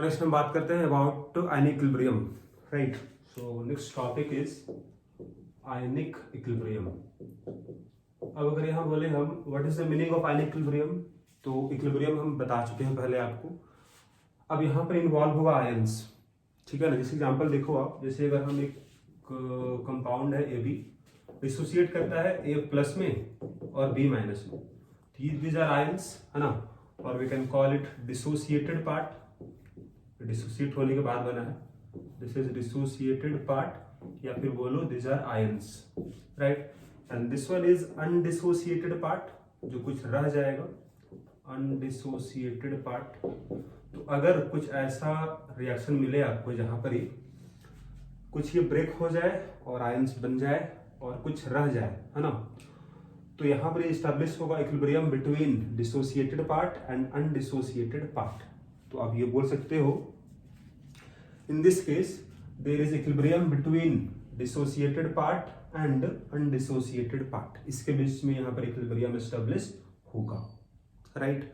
तो नेक्स्ट हम बात करते हैं about ionic equilibrium, right. So next topic is ionic equilibrium. अब अगर यहाँ बोले हम what is the meaning of ionic equilibrium, तो इक्विलिब्रियम हम बता चुके हैं पहले आपको। अब यहाँ पर इन्वॉल्व होगा आयंस, ठीक है ना। जैसे एग्जांपल देखो आप, जैसे अगर हम एक कंपाउंड है ए बी, डिसोसिएट करता है ए प्लस में और बी माइनस में, दीज आर आयंस, है ना। और we can call it dissociated part, dissociate होने के बाद बना है, दिस इज डिसोसिएटेड पार्ट, या फिर बोलो this are ions, right. And this one is undissociated part, जो कुछ रह जाएगा, अनडिसोसिएटेड पार्ट। तो अगर कुछ ऐसा रिएक्शन मिले आपको जहां पर ही कुछ ये ब्रेक हो जाए और आयंस बन जाए और कुछ रह जाए, है ना, तो यहां पर एस्टैब्लिश होगा equilibrium between dissociated part and undissociated part. तो आप ये बोल सकते हो in this case there is equilibrium between dissociated part and undissociated part. इसके बीच में यहाँ पर इक्विलिब्रियम एस्टैब्लिश होगा, राइट।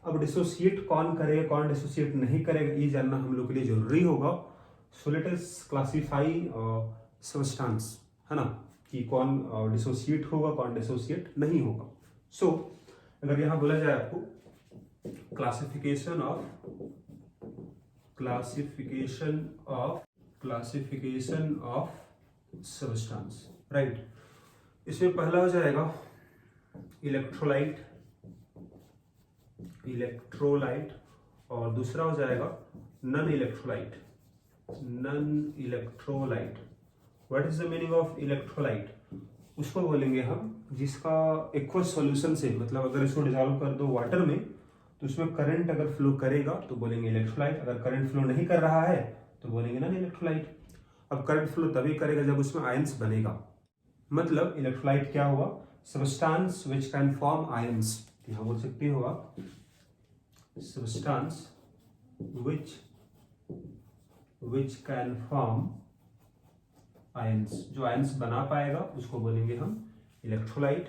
अब डिसोसिएट कौन करेगा, कौन डिसोसिएट नहीं करेगा, ये जानना हम लोग के लिए जरूरी होगा। So let us classify substance, है ना, कि कौन डिसोसिएट होगा, कौन डिसोसिएट नहीं होगा। सो अगर यहाँ बोला जाए आपको क्लासिफिकेशन ऑफ सब्सटेंस, राइट। इसमें पहला हो जाएगा इलेक्ट्रोलाइट, और दूसरा हो जाएगा non electrolyte. What is the meaning of electrolyte? उसको बोलेंगे हम जिसका एक्वस सॉल्यूशन से, मतलब अगर इसको डिसॉल्व कर दो वाटर में तो उसमें करंट अगर फ्लो करेगा तो बोलेंगे इलेक्ट्रोलाइट, अगर करंट फ्लो नहीं कर रहा है तो बोलेंगे नॉन इलेक्ट्रोलाइट। अब करंट फ्लो तभी करेगा जब उसमें आयंस बनेगा, मतलब इलेक्ट्रोलाइट क्या हुआ, substance which can form ions. यहां बोल सकते हो आप substance which can form ions, जो आयंस बना पाएगा उसको बोलेंगे हम इलेक्ट्रोलाइट,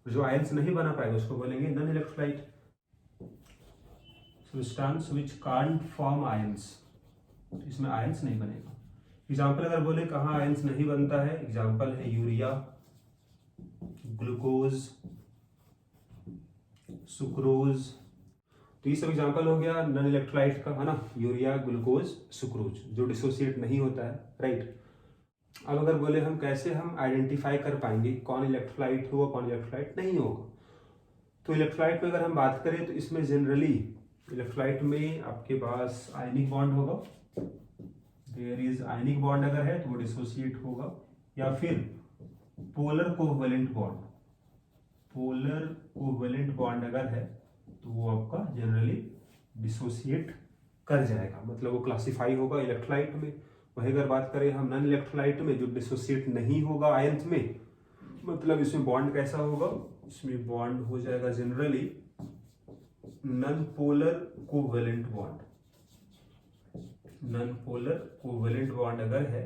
और जो आयंस नहीं बना पाएगा उसको बोलेंगे non electrolyte. Substance which can't form ions, इसमें आयंस नहीं बनेगा। एग्जांपल अगर बोले कहाँ आयंस नहीं बनता है, एग्जांपल है यूरिया, ग्लूकोज, सुक्रोज, तो ये सब एग्जांपल हो गया नॉन इलेक्ट्रोलाइट का, है ना, यूरिया, ग्लूकोज, सुक्रोज, जो डिसोसिएट नहीं होता है, राइट। अब अगर बोले हम कैसे हम आइडेंटिफाई कर पाएंगे कौन इलेक्ट्रोलाइट होगा कौन इलेक्ट्रोलाइट नहीं होगा, तो इलेक्ट्रोलाइट में अगर हम बात करें तो इसमें जनरली इलेक्ट्रोलाइट में आपके पास आयनिक बॉन्ड होगा, देयर इज आयनिक बॉन्ड अगर है तो वो डिसोसिएट होगा, या फिर पोलर कोवैलेंट बॉन्ड अगर है तो वो आपका जनरली डिसोसिएट कर जाएगा, मतलब वो क्लासिफाई होगा इलेक्ट्रोलाइट में। वही अगर बात करें हम नॉन इलेक्ट्रोलाइट में, जो डिसोसिएट नहीं होगा आयंस में, मतलब इसमें बॉन्ड कैसा होगा, इसमें बॉन्ड हो जाएगा generally non polar covalent bond अगर है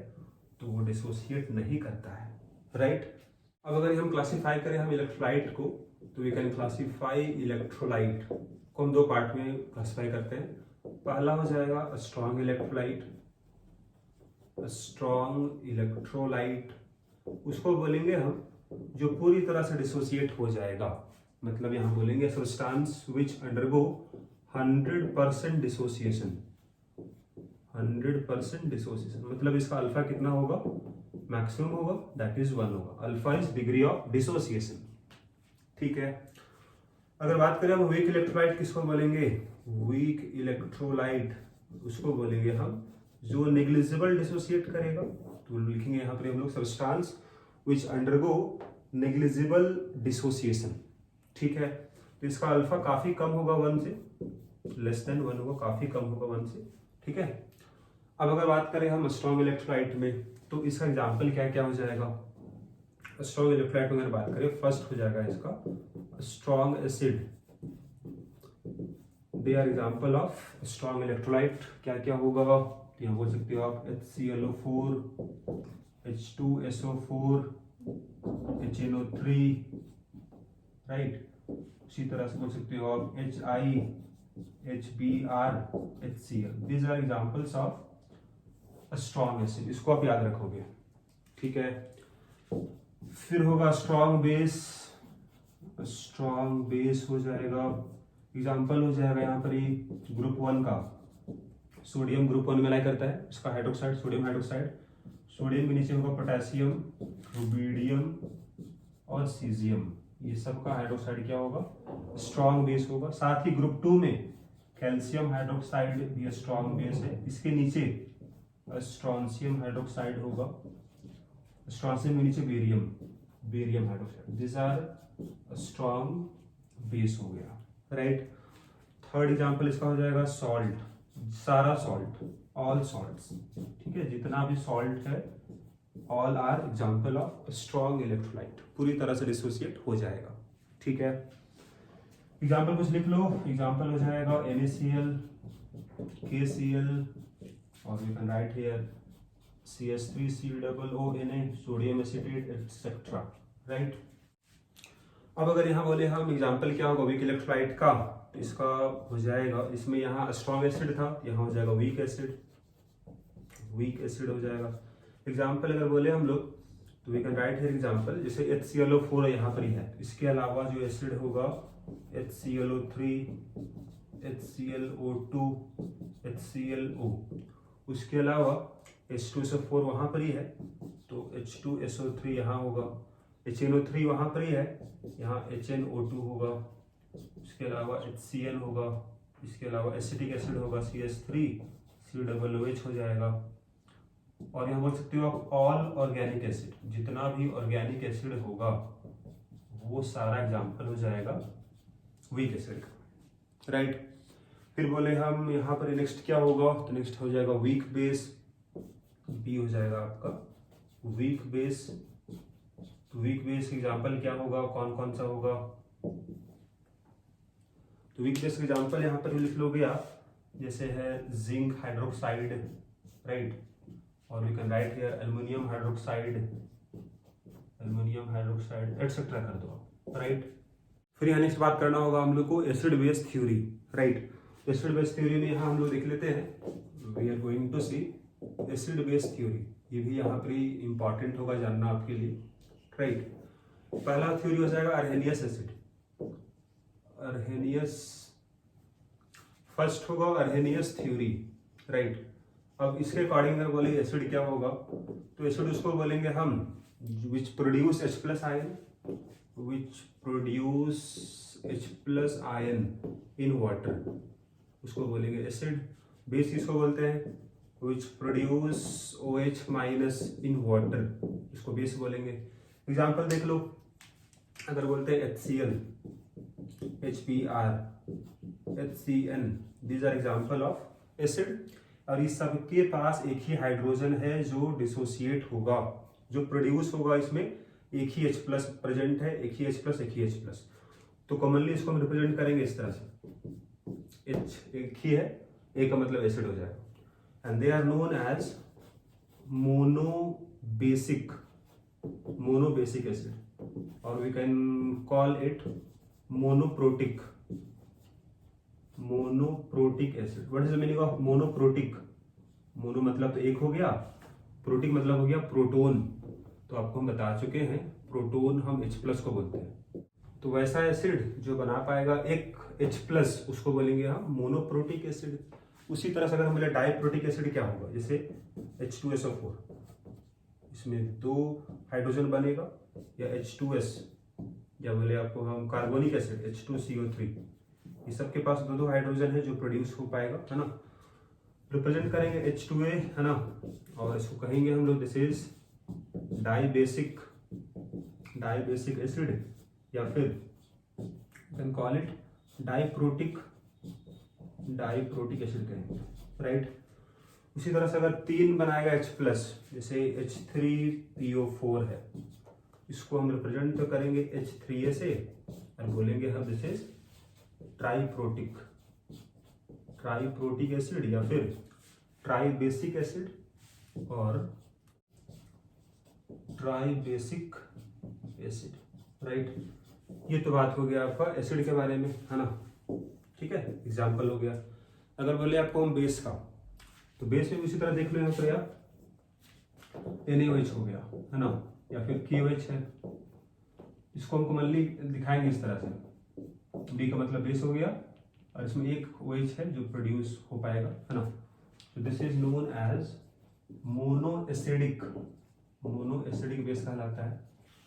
तो वो डिसोसिएट नहीं करता है, राइट। अब अगर हम क्लासिफाई करें हम इलेक्ट्रोलाइट को, तो वी कैन क्लासिफाई इलेक्ट्रोलाइट को हम दो पार्ट में क्लासिफाई करते हैं। पहला हो जाएगा स्ट्रॉन्ग इलेक्ट्रोलाइट, उसको बोलेंगे हम जो पूरी तरह से डिसोसिएट हो जाएगा, मतलब यहां बोलेंगे सब्सटेंस व्हिच अंडरगो 100% डिसोसिएशन, मतलब इसका अल्फा कितना होगा, मैक्सिमम होगा, दैट इज 1 होगा। Alpha is degree of dissociation, ठीक है। अगर बात करें हम वीक इलेक्ट्रोलाइट, किसको बोलेंगे, वीक इलेक्ट्रोलाइट, उसको बोलेंगे हम जो नेग्लिजिबल डिसोसिएट करेगा, तो लिखेंगे यहाँ पर हम लोग substance which undergo negligible dissociation, ठीक है। तो इसका अल्फा काफी कम होगा 1 से, लेस देन 1 होगा, काफी कम होगा 1 से, ठीक है। अब अगर बात करें हम स्ट्रॉन्ग इलेक्ट्रोलाइट में, तो इसका एग्जाम्पल क्या क्या हो जाएगा। स्ट्रॉन्ग इलेक्ट्रोलाइट में अगर बात करें, फर्स्ट हो जाएगा इसका strong acid, they are example of strong electrolyte. क्या क्या होगा, यहाँ बोल सकते हो आप HClO4, H2SO4, HNO3, राइट। उसी तरह से बोल सकते हो आप HI, HBrHCl, these are examples of a strong acid, इसको आप याद रखोगे, ठीक है। फिर होगा स्ट्रॉन्ग बेस हो जाएगा, एग्जाम्पल हो जाएगा यहाँ पर ही ग्रुप 1 का सोडियम, ग्रुप 1 में लाई करता है, इसका हाइड्रोक्साइड सोडियम हाइड्रोक्साइड, सोडियम के नीचे होगा पोटेशियम, रुबीडियम और सीजियम, ये सब का हाइड्रोक्साइड क्या होगा, स्ट्रॉन्ग बेस होगा। साथ ही ग्रुप 2 में कैल्शियम हाइड्रोक्साइड भी स्ट्रॉन्ग बेस है, इसके नीचे स्ट्रॉन्सियम हाइड्रोक्साइड होगा, स्ट्रॉन्सियम के नीचे barium hydroxide, this are strong base हो गया, राइट। थर्ड एग्जांपल इसका हो जाएगा सॉल्ट, सारा सॉल्ट, ऑल सॉल्ट्स, ठीक है, जितना भी सॉल्ट है all are example of strong electrolyte, पूरी तरह से डिसोसिएट हो जाएगा, ठीक है। एग्जांपल कुछ लिख लो, एग्जांपल हो जाएगा NaCl, KCl और we can write here CH3COONA, sodium acetate etcetera, right. अब अगर यहाँ बोले हम एग्जांपल क्या होगा वीक इलेक्ट्रोलाइट का, तो इसका हो जाएगा, इसमें यहाँ स्ट्रॉन्ग एसिड था, यहाँ हो जाएगा वीक एसिड हो जाएगा। एग्जांपल अगर बोले हम लोग तो we can write here example, जैसे HClO4 यहाँ पर ही है, इसके अलावा जो एसिड होगा HClO3, HClO2, HClO, उसके अलावा H2SO4 वहाँ पर ही है, तो H2SO3 यहाँ होगा, HNO3 वहाँ पर ही है, यहाँ HNO2 होगा, इसके अलावा HCl होगा, इसके अलावा एसिटिक एसिड होगा CH3COOH हो जाएगा। और यहाँ बोल सकते हो आप ऑल ऑर्गेनिक एसिड, जितना भी ऑर्गेनिक एसिड होगा वो सारा एग्जाम्पल हो जाएगा वीक एसिड का, राइट। फिर बोले हम यहाँ पर नेक्स्ट क्या होगा, तो नेक्स्ट हो जाएगा वीक बेस, बी हो जाएगा आपका वीक बेस। तो वीक बेस एग्जाम्पल क्या होगा, कौन कौन सा होगा, तो वीक बेस एग्जाम्पल यहाँ पर लिख लोगे आप, जैसे है जिंक हाइड्रोक्साइड, राइट, और we can write here aluminium hydroxide etcetera कर दो, राइट। फिर यहाँ नेक्स्ट बात करना होगा हम लोग को acid base theory, right. Acid base theory में यहाँ हम लोग देख लेते हैं, we are going to see acid base theory, ये भी यहाँ पर ही इंपॉर्टेंट होगा जानना आपके लिए, राइट। पहला थ्योरी हो जाएगा अर्हेनियस एसिड, फर्स्ट होगा अर्हेनियस थ्योरी, राइट। अब इसके अकॉर्डिंग अगर बोले एसिड क्या होगा, तो एसिड उसको बोलेंगे हम which produce H+ ion in water, उसको बोलेंगे एसिड। बेस किसको बोलते हैं, which produce OH- in water, इसको बेस बोलेंगे। एग्जाम्पल देख लो, अगर बोलते हैं HCl, HBr, HCN, these are example of acid. और इस सब के पास एक ही हाइड्रोजन है जो डिसोसिएट होगा, जो प्रोड्यूस होगा, इसमें एक ही H+ प्रेजेंट है, एक ही H+, तो कॉमनली इसको हम रिप्रेजेंट करेंगे इस तरह से, H एक ही है, A का मतलब एसिड हो जाएगा, and they are known as monobasic acid, और we can call it monoprotic acid. What is the meaning of monoprotic, mono मतलब तो एक हो गया, प्रोटिक मतलब हो गया प्रोटोन, तो आपको हम बता चुके हैं प्रोटोन हम H+ को बोलते हैं, तो वैसा एसिड जो बना पाएगा एक H+, उसको बोलेंगे हम मोनोप्रोटिक एसिड। उसी तरह से अगर हम बोले डाइप्रोटिक एसिड क्या होगा, जैसे H2SO4, इसमें 2 हाइड्रोजन बनेगा, या H2S, या बोले आपको हम कार्बोनिक एसिड H2CO3, ये सबके पास 2 हाइड्रोजन है जो प्रोड्यूस हो पाएगा, है ना। रिप्रेजेंट करेंगे H2A, है ना, और इसको कहेंगे हम लोग दिस इज डाइबेसिक एसिड, या फिर can call it diprotic acid कहेंगे, राइट। उसी तरह से अगर 3 बनाएगा H+, जैसे H3PO4 है, इसको हम रिप्रेजेंट तो करेंगे H3A से, और बोलेंगे हम दिस इज ट्राइप्रोटिक एसिड, या फिर ट्राइबेसिक एसिड और ट्राइबेसिक एसिड, राइट। ये तो बात हो गया आपका एसिड के बारे में, है ना। ठीक है, एग्जाम्पल हो गया। अगर बोले आपको हम बेस का, तो बेस में उसी तरह देख लो यहाँ पर यार NaOH हो गया है ना, या फिर KOH है। इसको हम कॉमनली दिखाएंगे इस तरह से, B का मतलब बेस हो गया और इसमें एक OH है जो प्रोड्यूस हो पाएगा, है ना। तो this is known as monoacidic base कहलाता है।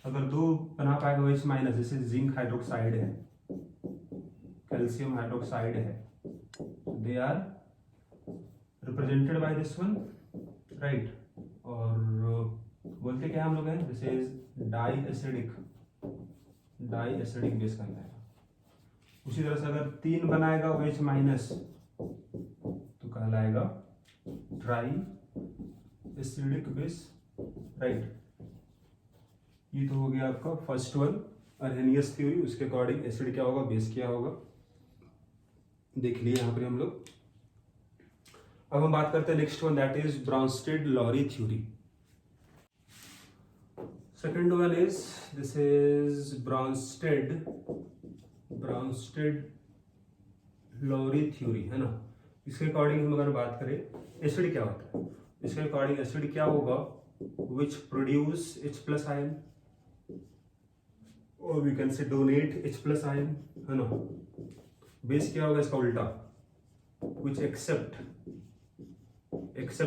अगर दो बना पाएगा OH माइनस, जैसे जिंक हाइड्रोक्साइड है, कैल्शियम हाइड्रोक्साइड है, they are represented by this one, right. और बोलते क्या हम लोग हैं, this is diacidic base कहलाएगा। उसी तरह से अगर 3 बनाएगा OH माइनस तो कहलाएगा ट्राई एसिडिक बेस, राइट। ये तो हो गया आपका फर्स्ट वन, अर्हेनियस थ्योरी। उसके अकॉर्डिंग एसिड क्या होगा, बेस क्या होगा, देख लिए यहाँ पर हम लोग। अब हम बात करते हैं next one, that is Bronsted Lowry theory. Second one is, this is Bronsted Lowry theory, है ना। इसके अकॉर्डिंग हम अगर बात करें एसिड क्या होता है, इसके अकॉर्डिंग एसिड क्या होगा, विच प्रोड्यूस H+ आयन, और we can say donate H+ ion, है ना। बेस क्या होगा इसका उल्टा, विच एक्सेप्ट H+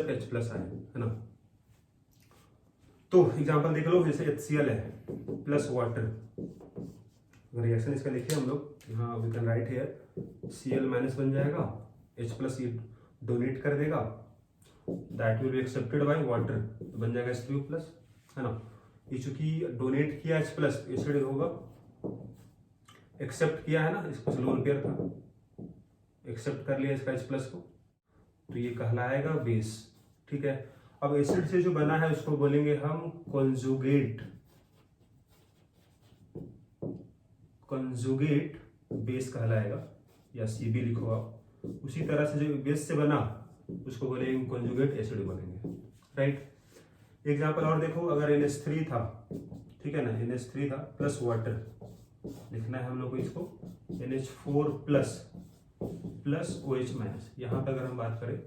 आयन, है ना। तो एग्जांपल देख लो, जैसे HCl है प्लस वाटर, रिएक्शन इसका लिखे हम लोग, हाँ we can write here Cl minus बन जाएगा, H+ ये डोनेट कर देगा, that will be accepted by water, तो बन जाएगा H3O+, है ना। ये चूंकि डोनेट किया H+, एसिड होगा, एक्सेप्ट किया है ना, इसको लोन पेयर था, एक्सेप्ट कर लिया इसका H+ को, तो ये कहलाएगा बेस, ठीक है। अब एसिड से जो बना है उसको बोलेंगे हम कंजुगेट बेस कहलाएगा, या CB लिखो आप। उसी तरह से जो बेस से बना उसको बोलेंगे कंजुगेट एसिड बोलेंगे, राइट। एग्जांपल और देखो, अगर NH3 था, ठीक है ना, NH3 था प्लस वाटर, लिखना है हम लोग को इसको NH4 प्लस OH माइनस। यहाँ पर अगर हम बात करें,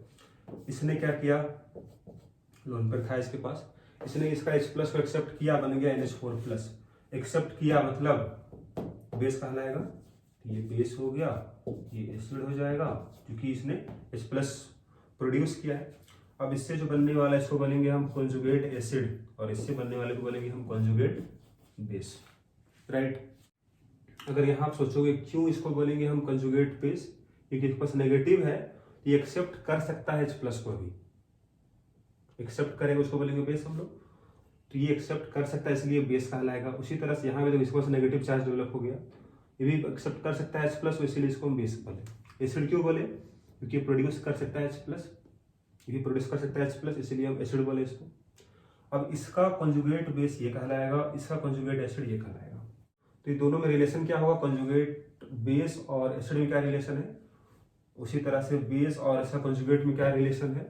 इसने क्या किया, लोन पर था इसके पास, इसने इसका H+ को एक्सेप्ट किया, बन गया NH4+। एक्सेप्ट किया मतलब बेस कहलाएगा, तो ये बेस हो गया, ये एसिड हो जाएगा क्योंकि इसने H+ प्रोड्यूस किया है। अब इससे जो बनने वाला है इसको बोलेंगे हम कंजुगेट एसिड, और इससे बनने वाले को बोलेंगे हम कंजुगेट बेस, राइट। अगर यहाँ आप सोचोगे क्यों इसको बोलेंगे हम कंजुगेट बेस, क्योंकि इसके पास नेगेटिव है, ये एक्सेप्ट कर सकता है H+ को भी, एक्सेप्ट करेगा उसको बोलेंगे बेस हम लोग, तो ये एक्सेप्ट कर सकता है इसलिए बेस कहलाएगा। उसी तरह से यहाँ पे तो इसके पास नेगेटिव चार्ज डेवलप हो गया, ये भी एक्सेप्ट कर सकता है H+, इसीलिए इसको हम बेस बोले। एसिड क्यों बोले, क्योंकि प्रोड्यूस कर सकता है H+, ये भी प्रोड्यूस कर सकता है H+, इसीलिए हम एसिड बोले इसको। अब इसका कंजुगेट बेस ये कहलाएगा, इसका कंजुगेट एसिड ये कहलाएगा। तो ये दोनों में रिलेशन क्या होगा, कंजुगेट बेस और एसिड में क्या रिलेशन है, उसी तरह से बेस और इसका कंजुगेट में क्या रिलेशन है।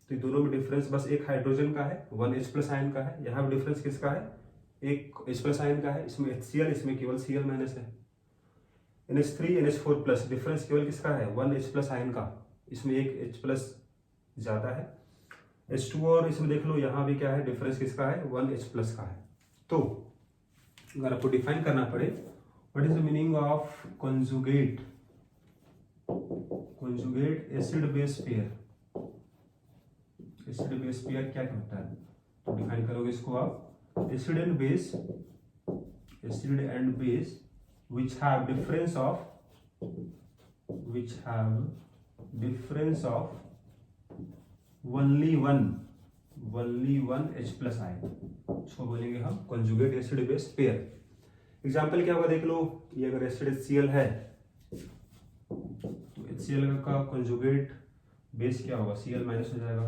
तो दोनों में डिफरेंस बस एक हाइड्रोजन का है, 1H+ आयन का है। यहाँ पे डिफरेंस किसका है, एक H+ आयन का है, इसमें HCl, इसमें केवल Cl माइनस है। NH3 NH4+, डिफरेंस केवल किसका है, 1H+ आयन का, इसमें एक H+ ज्यादा है। H2 और इसमें देख लो, यहाँ भी क्या है, डिफरेंस किसका है, 1H+ का है। तो अगर आपको डिफाइन करना पड़े, what is the meaning of conjugate acid base pair, acid base pair क्या कहता है, तो डिफाइन करोगे इसको आप, acid and base which have difference of only one H+ ion, इसको बोलेंगे हम conjugate acid base pair. Example क्या होगा देख लो, ये अगर एसिड HCl है तो HCl का कंजुगेट बेस क्या होगा, Cl माइनस हो जाएगा।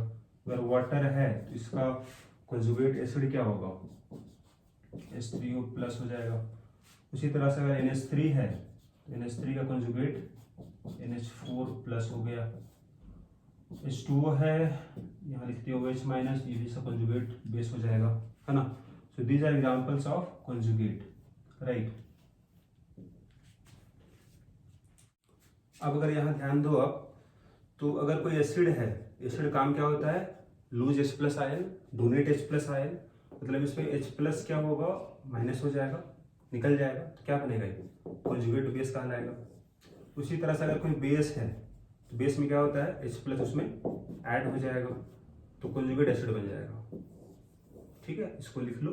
अगर वाटर है तो इसका कंजुगेट एसिड क्या होगा, H3O+ हो जाएगा। उसी तरह से अगर NH3 है तो NH3 का कंजुगेट NH4+ हो गया। H2O है, यहाँ लिखते हो OH माइनस, ये भी सब कंजुगेट बेस हो जाएगा, है ना। So these are examples of conjugate, right. अब अगर यहाँ ध्यान दो आप, तो अगर कोई एसिड है, एसिड काम क्या होता है, lose H plus ion, donate H plus ion, मतलब इसमें H प्लस क्या होगा, माइनस हो जाएगा, निकल जाएगा, तो क्या बनेगा, ये कॉन्जुगेट बेस कहलाएगा। उसी तरह से अगर कोई बेस है तो बेस में क्या होता है, H प्लस उसमें ऐड हो जाएगा तो कॉन्जुगेट एसिड बन जाएगा। ठीक है, इसको लिख लो।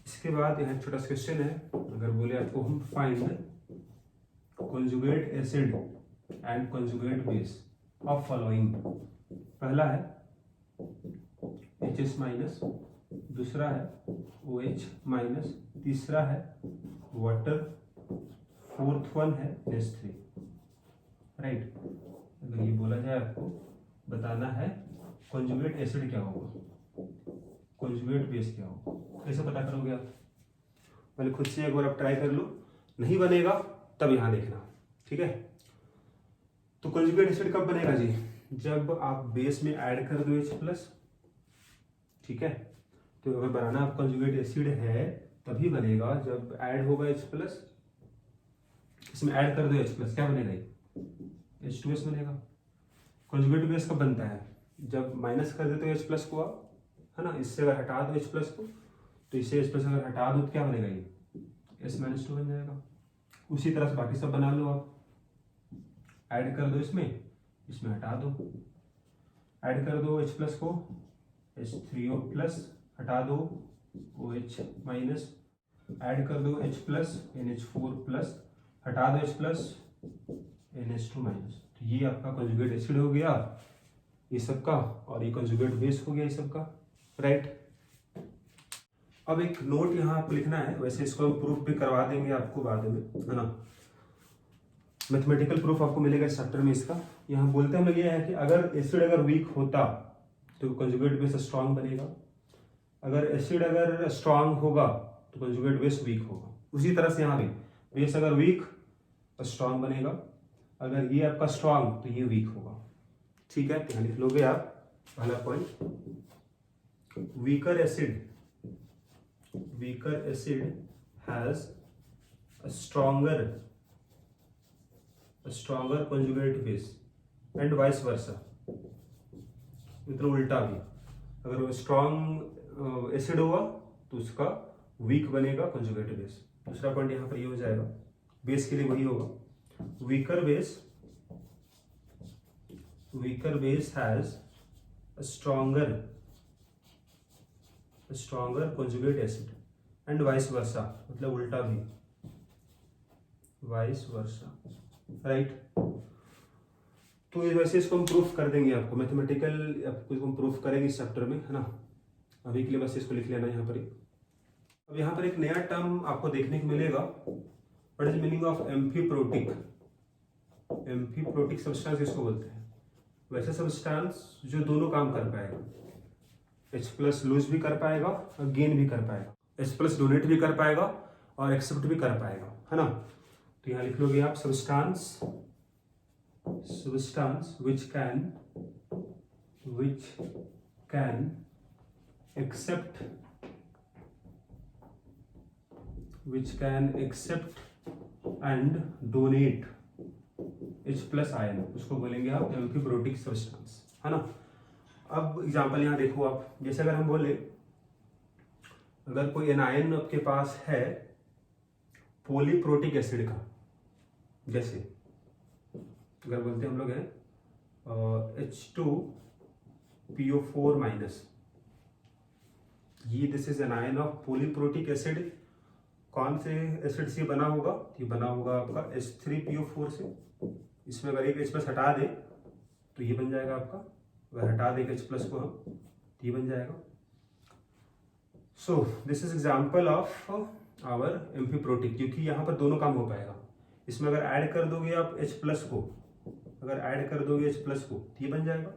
इसके बाद यहाँ छोटा सा क्वेश्चन है, अगर बोले आपको हम find conjugate acid and conjugate base of following, पहला है HS माइनस, दूसरा है OH माइनस, तीसरा है वाटर, फोर्थ वन है NH3, राइट। अगर ये बोला जाए आपको बताना है कॉन्जुगेट एसिड क्या होगा, कॉन्जुगेट बेस क्या होगा, कैसे पता करोगे आप, पहले खुद से एक बार आप ट्राई कर लो, नहीं बनेगा तब यहाँ देखना। ठीक है, तो कॉन्जुगेट एसिड कब बनेगा जी, जब आप बेस में ऐड कर दो H प्लस। ठीक है, तो अगर बनाना आप कॉन्जुगेट एसिड है तभी बनेगा जब ऐड होगा H प्लस, इसमें ऐड कर दो H प्लस, क्या बनेगा, H2S बनेगा। कॉन्जुगेट बेस कब बनता है, जब माइनस कर देते हो H प्लस को आप, है ना, इससे अगर हटा दो H प्लस को, तो इससे H प्लस अगर हटा दो तो क्या बनेगा, ये S-2 बन जाएगा। उसी तरह से बाकी सब बना लो आप, ऐड कर दो इसमें, इसमें हटा दो, ऐड कर दो H प्लस को, H3O प्लस, हटा दो OH माइनस, ऐड कर दो H प्लस NH4 प्लस, हटा दो H प्लस NH2 माइनस। तो ये आपका कॉन्जुगेट एसिड हो गया ये सबका, और ये कॉन्जुगेट बेस हो गया ये सबका, राइट। अब एक नोट यहाँ आपको लिखना है, वैसे इसको हम प्रूफ भी करवा देंगे आपको बाद में, है ना, मैथमेटिकल प्रूफ आपको मिलेगा इस चैप्टर में इसका। यहाँ बोलते हम लोग ये है कि अगर एसिड अगर वीक होता तो कॉन्जुगेट बेस स्ट्रांग बनेगा, अगर एसिड अगर स्ट्रांग होगा तो कॉन्जुगेट बेस वीक होगा। उसी तरह से यहाँ भी बेस अगर वीक तो स्ट्रांग बनेगा, अगर ये आपका स्ट्रांग तो ये वीक होगा। ठीक है, यहाँ लिख लोगे आप पहला point, weaker acid has a stronger conjugate base and vice versa, मतलब उल्टा भी, अगर स्ट्रॉन्ग एसिड होगा तो उसका वीक बनेगा कॉन्जुगेट बेस। दूसरा पॉइंट यहाँ पर ये हो जाएगा, बेस के लिए वही होगा, weaker base has a stronger conjugate acid and vice versa, मतलब उल्टा भी, वाइस वर्सा, राइट। तो वैसे इसको हम प्रूफ कर देंगे आपको, मैथमेटिकल आपको इसको हम प्रूफ करेंगे इस चैप्टर में, है ना। अभी के लिए बस इसको लिख लेना यहाँ पर ही। अब यहाँ पर एक नया टर्म आपको देखने को मिलेगा, what is meaning of amphiprotic. Amphiprotic substance इसको बोलते हैं, वैसे सब्सटेंस जो दोनों काम कर पाएगा, H प्लस लूज भी कर पाएगा और गेन भी कर पाएगा, H प्लस डोनेट भी कर पाएगा और एक्सेप्ट भी कर पाएगा, है ना। तो यहाँ लिख लोगे आप substance which can accept and donate H plus ion, उसको बोलेंगे आप एम्फीप्रोटिक सब्सटेंस, है ना। अब एग्जांपल यहाँ देखो आप, जैसे अगर हम बोले अगर कोई एनायन आपके पास है पॉलीप्रोटिक एसिड का, जैसे अगर बोलते हैं हम लोग हैं H2PO4 माइनस, ये this is anion of polyprotic acid. कौन से एसिड से बना होगा, ये बना होगा आपका H3PO4 से। इसमें अगर एक H प्लस हटा दे तो ये बन जाएगा आपका, अगर हटा देंगे H प्लस को हम तो ये बन जाएगा। So this is example of our amphiprotic, क्योंकि यहाँ पर दोनों काम हो पाएगा। इसमें अगर ऐड कर दोगे आप H प्लस को, अगर ऐड कर दोगे H प्लस को तो ये बन जाएगा,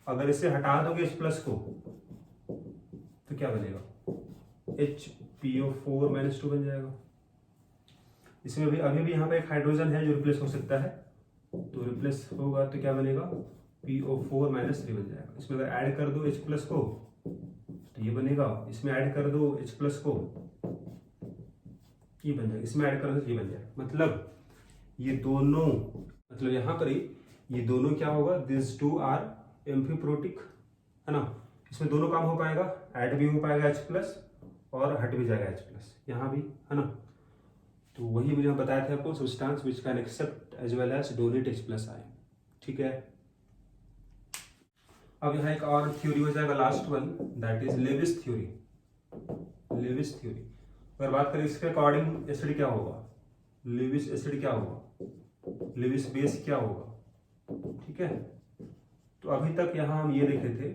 अगर इसे हटा दोगे H प्लस को तो क्या बनेगा, HPO4 माइनस 2 बन जाएगा। इसमें भी अभी भी यहाँ पे एक हाइड्रोजन है जो रिप्लेस हो सकता है, तो रिप्लेस होगा तो क्या बनेगा, PO4 माइनस 3 बन जाएगा। इसमें अगर ऐड कर दो H प्लस को तो ये बनेगा, इसमें ऐड कर दो H प्लस को ये बन जाएगा, इसमें ऐड कर दो तो ये बन जाएगा। मतलब ये दोनों मतलब यहाँ पर ही ये दोनों क्या होगा, दिस टू आर एम्फीप्रोटिक, है ना। इसमें दोनों काम हो पाएगा, ऐड भी हो पाएगा H+ और हट भी जाएगा H+, यहाँ भी, है ना। तो वही मुझे बताया था आपको, substance which can accept as well as donate H+ ion, ठीक है। अब यहाँ एक और थ्योरी हो जाएगा, last one, that is Lewis theory. Lewis theory अगर बात करें इसके अकॉर्डिंग एसिड क्या होगा, लेविस एसिड क्या होगा, लेविस बेस क्या होगा, ठीक है। तो अभी तक यहाँ हम ये देखे थे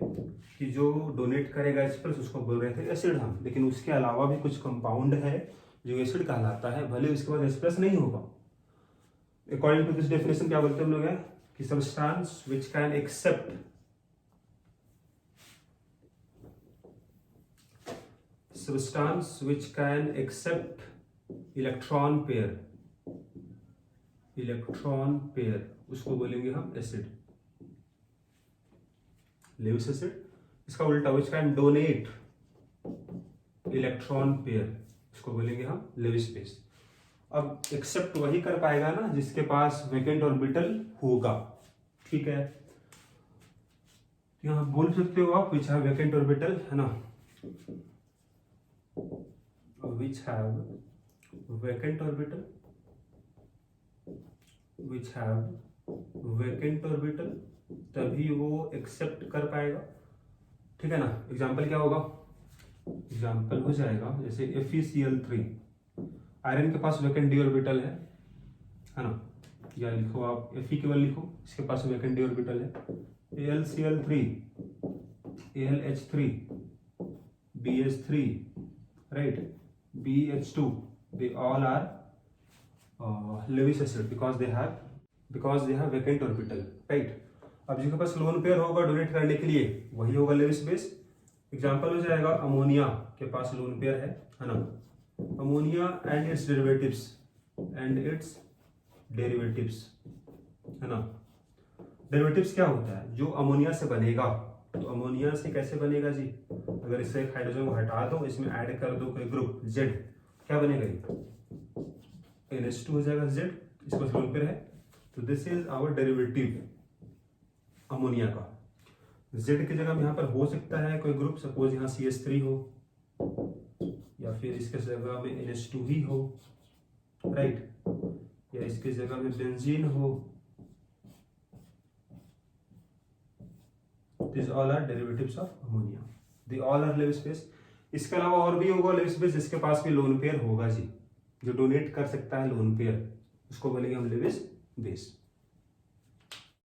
कि जो डोनेट करेगा H+ उसको बोल रहे थे एसिड हम, लेकिन उसके अलावा भी कुछ कंपाउंड है जो एसिड कहलाता है, भले उसके बाद H+ नहीं होगा। अकॉर्डिंग टू दिस डेफिनेशन क्या बोलते हैं हम लोग हैं कि substance which can accept substance which can accept electron pair उसको बोलेंगे हम एसिड, लेविस एसिड। इसका उल्टा which can donate electron pair उसको बोलेंगे हम लेविस बेस। अब एक्सेप्ट वही कर पाएगा ना जिसके पास वैकेंट ऑर्बिटल होगा, ठीक है। यहाँ बोल सकते हो आप which have vacant orbital, है ना, which have vacant orbital, तभी वो एक्सेप्ट कर पाएगा, ठीक है ना। एग्जाम्पल क्या होगा, एग्जाम्पल हो जाएगा जैसे FeCl3, आयरन के पास वैकेंट डी ऑर्बिटल है ना, या लिखो आप Fe केवल लिखो, इसके पास वैकेंट डी ऑर्बिटल है। AlCl3, AlH3, BH3, right, BH2, they all are Lewis acid because they have vacant orbital, right। अब जिसके पास लोन पेयर होगा डोनेट करने के लिए वही होगा लेविस बेस। एग्जांपल हो जाएगा अमोनिया के पास लोन पेयर है ना, अमोनिया एंड इट्स डेरिवेटिव्स, है ना। डेरिवेटिव्स क्या होता है, जो अमोनिया से बनेगा, तो अमोनिया से कैसे बनेगा जी, अगर इससे एक हाइड्रोजन को हटा दो, इसमें ऐड कर दो कोई ग्रुप Z, क्या बनेगा ये NH2 हो जाएगा Z, इसके पास लोन पेयर है, तो this is our derivative ammonia का। Z की जगह यहाँ पर हो सकता है कोई ग्रुप, सपोज यहाँ CH3 हो, या फिर इसके जगह में NH2 ही हो, राइट, या इसके जगह में बेंजीन हो। These all are derivatives of ammonia. They all are Lewis base. इसके अलावा और भी होगा Lewis base जिसके पास भी लोन पेयर होगा जी, जो डोनेट कर सकता है लोन पेयर, उसको बोलेंगे हम Lewis base।